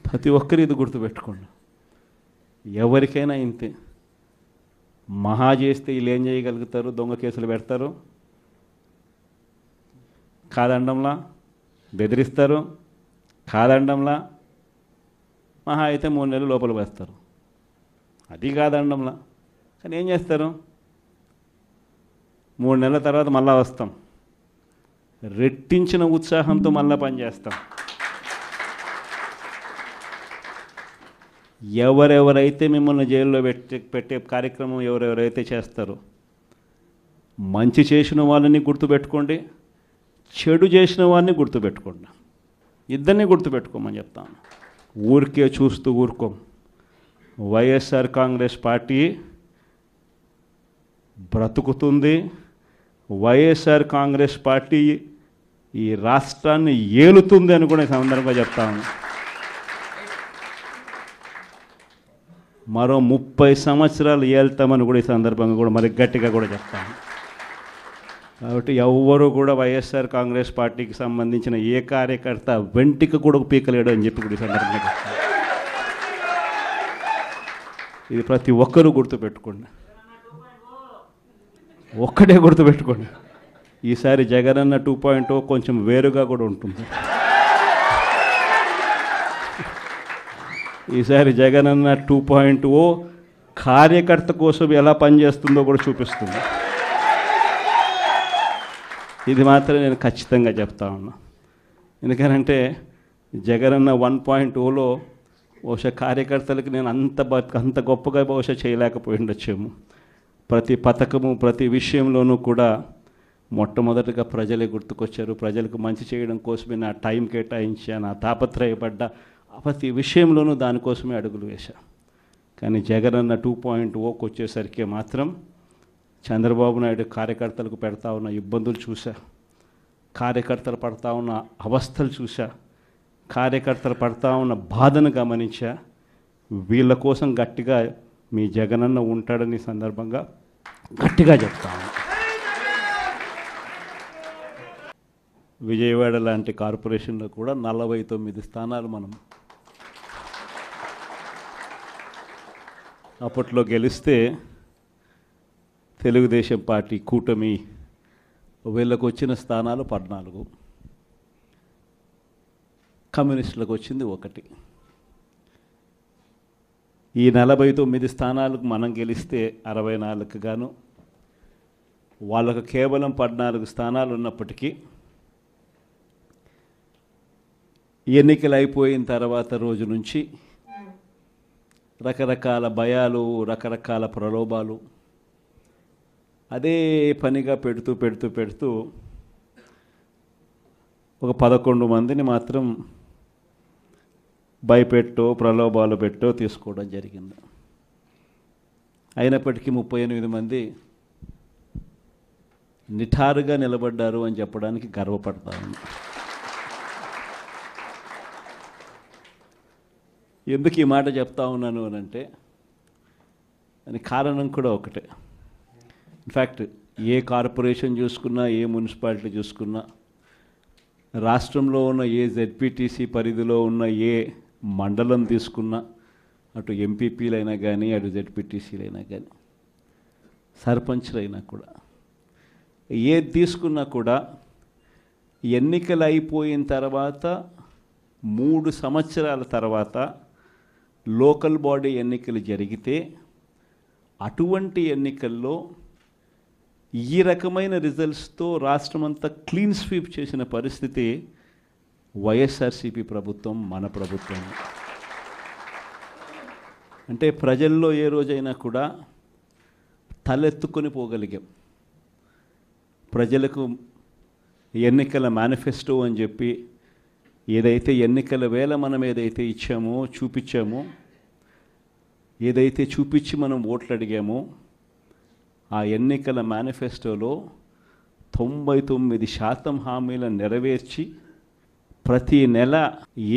ప్రతి ఒక్కరు ఇది గుర్తుపెట్టుకోండి. ఎవరికైనా ఇంతే. మహా చేస్తే వీళ్ళు ఏం చేయగలుగుతారు? దొంగ కేసులు పెడతారు, కాదండంలా బెదిరిస్తారు, కాదండంలా మహా అయితే 3 నెలలు లోపల వేస్తారు, అది కాదండంలా. కానీ ఏం చేస్తారు? 3 నెలల తర్వాత మళ్ళా వస్తాం, రెట్టించిన ఉత్సాహంతో మళ్ళా పనిచేస్తాం. ఎవరెవరైతే మిమ్మల్ని జైల్లో పెట్టే కార్యక్రమం ఎవరెవరైతే చేస్తారో, మంచి చేసిన వాళ్ళని గుర్తుపెట్టుకోండి, చెడు చేసిన వాడిని గుర్తుపెట్టుకోండి. ఇద్దరిని గుర్తుపెట్టుకోమని చెప్తాను. ఊరికే చూస్తూ ఊరుకోం. వైఎస్ఆర్ కాంగ్రెస్ పార్టీ బ్రతుకుతుంది. వైఎస్ఆర్ కాంగ్రెస్ పార్టీ ఈ రాష్ట్రాన్ని ఏలుతుంది అని కూడా ఈ సందర్భంగా చెప్తాను. మరో 30 సంవత్సరాలు ఏళ్తామని కూడా ఈ సందర్భంగా కూడా మరి గట్టిగా కూడా చెప్తాను. కాబట్టి ఎవ్వరూ కూడా వైఎస్ఆర్ కాంగ్రెస్ పార్టీకి సంబంధించిన ఏ కార్యకర్త వెంటికి కూడా పీకలేడు అని చెప్పి కూడా ఈ సందర్భంగా చెప్తాను. ఇది ప్రతి ఒక్కరూ గుర్తుపెట్టుకోండి. ఒక్కటే గుర్తుపెట్టుకోండి, ఈసారి జగనన్న 2.0 కొంచెం వేరుగా కూడా ఉంటుంది. ఈసారి జగనన్న 2.0 కార్యకర్త కోసం ఎలా పనిచేస్తుందో కూడా చూపిస్తుంది. ఇది మాత్రం నేను ఖచ్చితంగా చెప్తా ఉన్నా. ఎందుకనంటే జగనన్న 1.0లో బహుశా కార్యకర్తలకు నేను అంత గొప్పగా బహుశా చేయలేకపోయి ఉండొచ్చేమో. ప్రతి పథకము ప్రతి విషయంలోనూ కూడా మొట్టమొదటిగా ప్రజలే గుర్తుకొచ్చారు. ప్రజలకు మంచి చేయడం కోసమే నా టైం కేటాయించా, నా తాపత్రయపడ్డా, ప్రతి విషయంలోనూ దానికోసమే అడుగులు వేశా. కానీ జగనన్న 2.0కి వచ్చేసరికి మాత్రం చంద్రబాబు నాయుడు కార్యకర్తలకు పెడతా ఉన్న ఇబ్బందులు చూసా, కార్యకర్తలు పడతా ఉన్న అవస్థలు చూసా, కార్యకర్తలు పడతా ఉన్న బాధను గమనించా. వీళ్ళ కోసం గట్టిగా మీ జగనన్న ఉంటాడని సందర్భంగా గట్టిగా చెప్తాను. విజయవాడ లాంటి కార్పొరేషన్లో కూడా 49 స్థానాలు మనం అప్పట్లో గెలిస్తే తెలుగుదేశం పార్టీ కూటమి వీళ్ళకు వచ్చిన స్థానాలు 14, కమ్యూనిస్టులకు వచ్చింది 1. ఈ 49 స్థానాలకు మనం గెలిస్తే 64 గాను, వాళ్ళకు కేవలం 14 స్థానాలు ఉన్నప్పటికీ ఎన్నికలు అయిపోయిన తర్వాత రోజు నుంచి రకరకాల భయాలు, రకరకాల ప్రలోభాలు అదే పనిగా పెడుతూ ఒక 11 మందిని మాత్రం భయపెట్టో ప్రలోభాలు పెట్టో తీసుకోవడం జరిగింది. అయినప్పటికీ 38 మంది నిఠారుగా నిలబడ్డారు అని చెప్పడానికి గర్వపడతాను. ఎందుకు ఈ మాట చెప్తా ఉన్నాను అని అంటే దానికి కారణం కూడా ఒకటే. ఇన్ఫ్యాక్ట్ ఏ కార్పొరేషన్ చూసుకున్నా, ఏ మున్సిపాలిటీ చూసుకున్నా, రాష్ట్రంలో ఉన్న ఏ జెడ్పీటీసీ పరిధిలో ఉన్న ఏ మండలం తీసుకున్నా, అటు ఎంపీపీలైనా కానీ, అటు జెడ్పీటీసీలైనా కానీ, సర్పంచ్లైనా కూడా, ఏది తీసుకున్నా కూడా ఎన్నికలు అయిపోయిన తర్వాత 3 సంవత్సరాల తర్వాత లోకల్ బాడీ ఎన్నికలు జరిగితే అటువంటి ఎన్నికల్లో ఈ రకమైన రిజల్ట్స్తో రాష్ట్రమంతా క్లీన్ స్వీప్ చేసిన పరిస్థితి వైఎస్ఆర్సీపీ ప్రభుత్వం, మన ప్రభుత్వం. అంటే ప్రజల్లో ఏ రోజైనా కూడా తలెత్తుకొని పోగలిగాం. ప్రజలకు ఎన్నికల మేనిఫెస్టో అని చెప్పి ఏదైతే ఎన్నికల వేళ మనం ఏదైతే ఇచ్చామో, చూపించామో, ఏదైతే చూపించి మనం ఓట్లు అడిగామో, ఆ ఎన్నికల మేనిఫెస్టోలో 99% హామీలను నెరవేర్చి ప్రతి నెల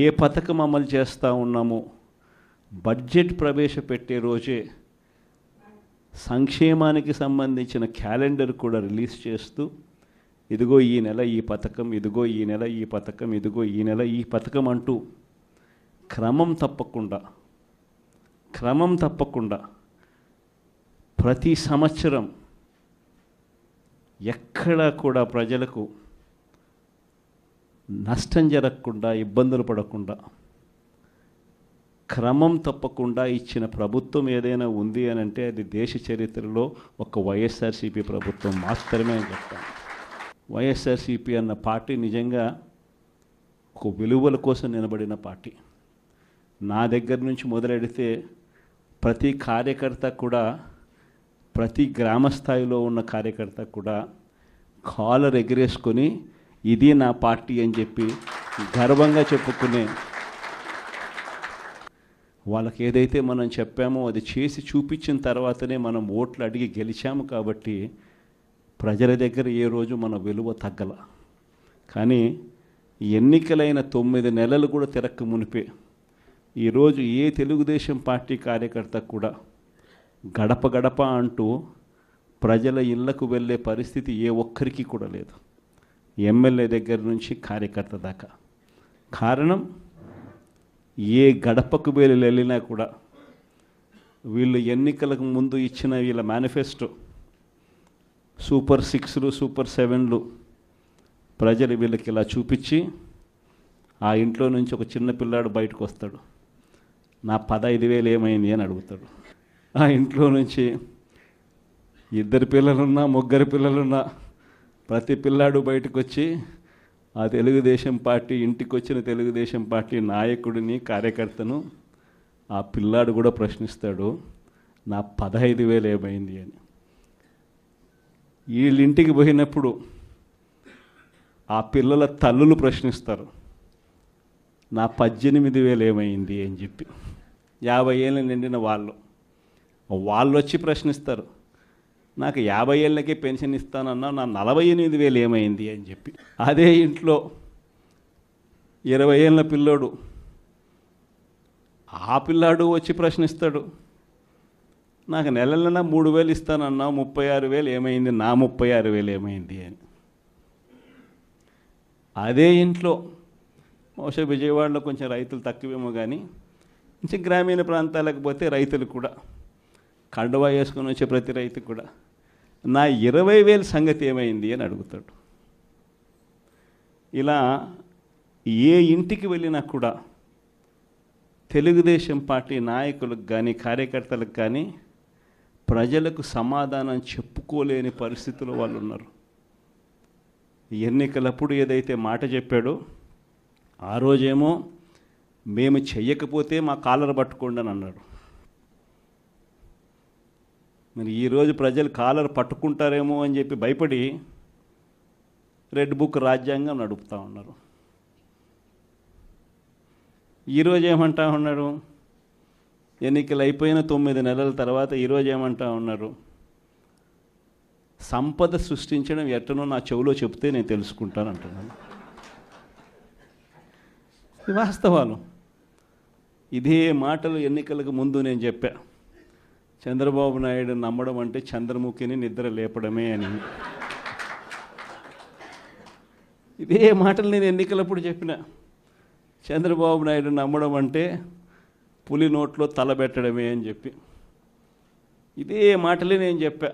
ఏ పథకం అమలు చేస్తూ ఉన్నామో బడ్జెట్ ప్రవేశపెట్టే రోజే సంక్షేమానికి సంబంధించిన క్యాలెండర్ కూడా రిలీజ్ చేస్తూ, ఇదిగో ఈ నెల ఈ పథకం, ఇదిగో ఈ నెల ఈ పథకం, ఇదిగో ఈ నెల ఈ పథకం అంటూ క్రమం తప్పకుండా ప్రతి సంవత్సరం ఎక్కడా కూడా ప్రజలకు నష్టం జరగకుండా, ఇబ్బందులు పడకుండా క్రమం తప్పకుండా ఇచ్చిన ప్రభుత్వం ఏదైనా ఉంది అని అంటే అది దేశ చరిత్రలో ఒక వైఎస్ఆర్సీపీ ప్రభుత్వం మాత్రమే అని చెప్తాను. వైఎస్ఆర్సీపీ అన్న పార్టీ నిజంగా ఒక విలువల కోసం నిలబడిన పార్టీ. నా దగ్గర నుంచి మొదలెడితే ప్రతి కార్యకర్త కూడా, ప్రతి గ్రామ స్థాయిలో ఉన్న కార్యకర్త కూడా కాలర్ ఎగిరేసుకొని ఇది నా పార్టీ అని చెప్పి గర్వంగా చెప్పుకునే, వాళ్ళకి ఏదైతే మనం చెప్పామో అది చేసి చూపించిన తర్వాతనే మనం ఓట్లు అడిగి గెలిచాము. కాబట్టి ప్రజల దగ్గర ఏ రోజు మన విలువ తగ్గల. కానీ ఎన్నికలైన 9 నెలలు కూడా తిరక్క మునిపే ఈరోజు ఏ తెలుగుదేశం పార్టీ కార్యకర్త కూడా గడప గడప అంటూ ప్రజల ఇళ్లకు వెళ్ళే పరిస్థితి ఏ ఒక్కరికి కూడా లేదు, ఎమ్మెల్యే దగ్గర నుంచి కార్యకర్త దాకా. కారణం, ఏ గడపకు వెళ్ళినా కూడా వీళ్ళు ఎన్నికలకు ముందు ఇచ్చిన వీళ్ళ మేనిఫెస్టో సూపర్ 6లు, సూపర్ 7లు ప్రజలు వీళ్ళకి ఇలా చూపించి, ఆ ఇంట్లో నుంచి ఒక చిన్న పిల్లాడు బయటకు వస్తాడు, నా 15,000 ఏమైంది అని అడుగుతాడు. ఆ ఇంట్లో నుంచి 2 పిల్లలున్నా 3 పిల్లలున్నా ప్రతి పిల్లాడు బయటకు వచ్చి ఆ తెలుగుదేశం పార్టీ ఇంటికి వచ్చిన తెలుగుదేశం పార్టీ నాయకుడిని, కార్యకర్తను ఆ పిల్లాడు కూడా ప్రశ్నిస్తాడు, నా 15,000 ఏమైంది అని. వీళ్ళింటికి పోయినప్పుడు ఆ పిల్లల తల్లులు ప్రశ్నిస్తారు, నా 18,000 ఏమైంది అని చెప్పి. 50 ఏళ్ళు నిండిన వాళ్ళు వచ్చి ప్రశ్నిస్తారు, నాకు 50 ఏళ్ళకే పెన్షన్ ఇస్తానన్నా నా 48,000 ఏమైంది అని చెప్పి. అదే ఇంట్లో 20 ఏళ్ళ పిల్లోడు, ఆ పిల్లాడు వచ్చి ప్రశ్నిస్తాడు, నాకు నెల 3,000 ఇస్తానన్నా 36,000 ఏమైంది, నా 36,000 ఏమైంది అని. అదే ఇంట్లో బహుశా విజయవాడలో కొంచెం రైతులు తక్కువేమో కానీ కొంచెం గ్రామీణ ప్రాంతాలకు పోతే రైతులు కూడా, కండువా వేసుకొని వచ్చే ప్రతి రైతు కూడా నా 20,000 సంగతి ఏమైంది అని అడుగుతాడు. ఇలా ఏ ఇంటికి వెళ్ళినా కూడా తెలుగుదేశం పార్టీ నాయకులకు కానీ, కార్యకర్తలకు కానీ ప్రజలకు సమాధానం చెప్పుకోలేని పరిస్థితుల్లో వాళ్ళు ఉన్నారు. ఎన్నికలప్పుడు ఏదైతే మాట చెప్పాడో ఆ రోజేమో మేము చెయ్యకపోతే మా కాలర్ పట్టుకోండి అని అన్నాడు. మరి ఈరోజు ప్రజలు కాలర్ పట్టుకుంటారేమో అని చెప్పి భయపడి రెడ్ బుక్ రాజ్యాంగం నడుపుతూ ఉన్నారు. ఈరోజు ఏమంటా ఉన్నారు, ఎన్నికలు అయిపోయిన 9 నెలల తర్వాత ఈరోజు ఏమంటా ఉన్నారు, సంపద సృష్టించడం ఎట్టనో నా చెవిలో చెప్తే నేను తెలుసుకుంటాను అంటున్నాను. ఇది వాస్తవాలు. ఇదే మాటలు ఎన్నికలకు ముందు నేను చెప్పా, చంద్రబాబు నాయుడు నమ్మడం అంటే చంద్రముఖిని నిద్ర లేపడమే అని. ఇదే మాటలు నేను ఎన్నికలప్పుడు చెప్పిన, చంద్రబాబు నాయుడు నమ్మడం అంటే పులి నోట్లో తలబెట్టడమే అని చెప్పి. ఇదే మాటలే నేను చెప్పా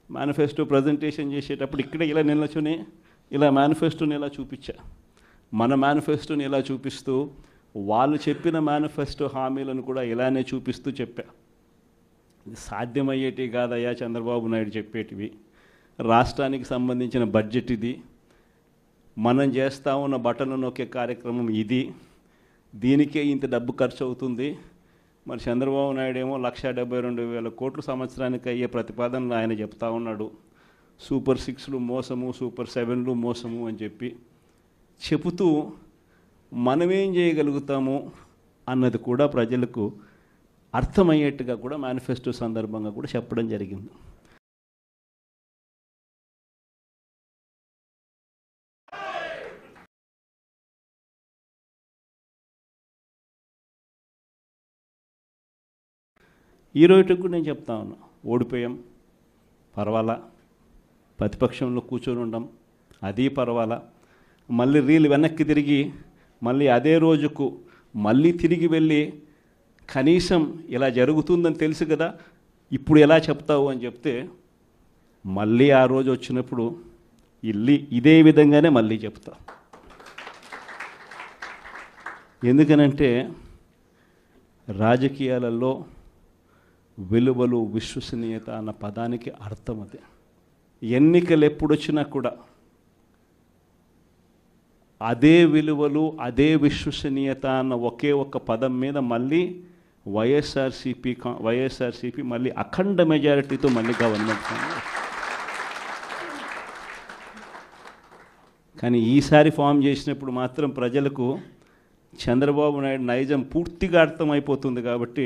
మేనిఫెస్టో ప్రజెంటేషన్ చేసేటప్పుడు. ఇక్కడ ఇలా నిల్చుని ఇలా మేనిఫెస్టోని ఇలా చూపించా, మన మేనిఫెస్టోని ఇలా చూపిస్తూ వాళ్ళు చెప్పిన మేనిఫెస్టో హామీలను కూడా ఇలానే చూపిస్తూ చెప్పా. ఇది సాధ్యమయ్యేటివి కాదయ్యా చంద్రబాబు నాయుడు చెప్పేటివి. రాష్ట్రానికి సంబంధించిన బడ్జెట్ ఇది, మనం చేస్తూ ఉన్న బటన్లు నొక్కే కార్యక్రమం ఇది, దీనికే ఇంత డబ్బు ఖర్చు అవుతుంది. మరి చంద్రబాబు నాయుడు ఏమో 1,72,000 కోట్లు సంవత్సరానికి అయ్యే ప్రతిపాదనలు ఆయన చెప్తా ఉన్నాడు. సూపర్ 6లు మోసము, సూపర్ 7లు మోసము అని చెప్పి చెబుతూ మనమేం చేయగలుగుతాము అన్నది కూడా ప్రజలకు అర్థమయ్యేట్టుగా కూడా మేనిఫెస్టో సందర్భంగా కూడా చెప్పడం జరిగింది. ఈ రోజుకి కూడా నేను చెప్తా ఉన్నా, ఓడిపోయాం పర్వాలా, ప్రతిపక్షంలో కూర్చొని ఉండం అది పర్వాలా, మళ్ళీ రీలు వెనక్కి తిరిగి మళ్ళీ అదే రోజుకు మళ్ళీ తిరిగి వెళ్ళి కనీసం ఇలా జరుగుతుందని తెలుసు కదా, ఇప్పుడు ఎలా చెప్తావు అని చెప్తే మళ్ళీ ఆ రోజు వచ్చినప్పుడు ఇదే విధంగానే మళ్ళీ చెప్తా. ఎందుకనంటే రాజకీయాలలో విలువలు, విశ్వసనీయత అన్న పదానికి అర్థం అదే. ఎన్నికలు ఎప్పుడొచ్చినా కూడా అదే విలువలు, అదే విశ్వసనీయత అన్న ఒకే ఒక పదం మీద మళ్ళీ వైఎస్ఆర్సీపీ మళ్ళీ అఖండ మెజారిటీతో మళ్ళీ గవర్నమెంట్. కానీ ఈసారి ఫామ్ చేసినప్పుడు మాత్రం ప్రజలకు చంద్రబాబు నాయుడు నైజం పూర్తిగా అర్థమైపోతుంది. కాబట్టి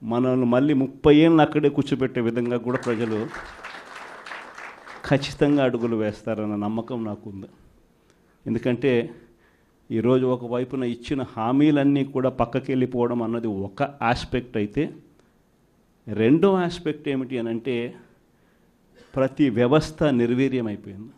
మనల్ని మళ్ళీ 30 ఏళ్ళు అక్కడే కూర్చోబెట్టే విధంగా కూడా ప్రజలు ఖచ్చితంగా అడుగులు వేస్తారన్న నమ్మకం నాకుంది. ఎందుకంటే ఈరోజు ఒకవైపున ఇచ్చిన హామీలన్నీ కూడా పక్కకి వెళ్ళిపోవడం అన్నది ఒక ఆస్పెక్ట్ అయితే, రెండో ఆస్పెక్ట్ ఏమిటి అని అంటే ప్రతి వ్యవస్థ నిర్వీర్యం అయిపోయింది.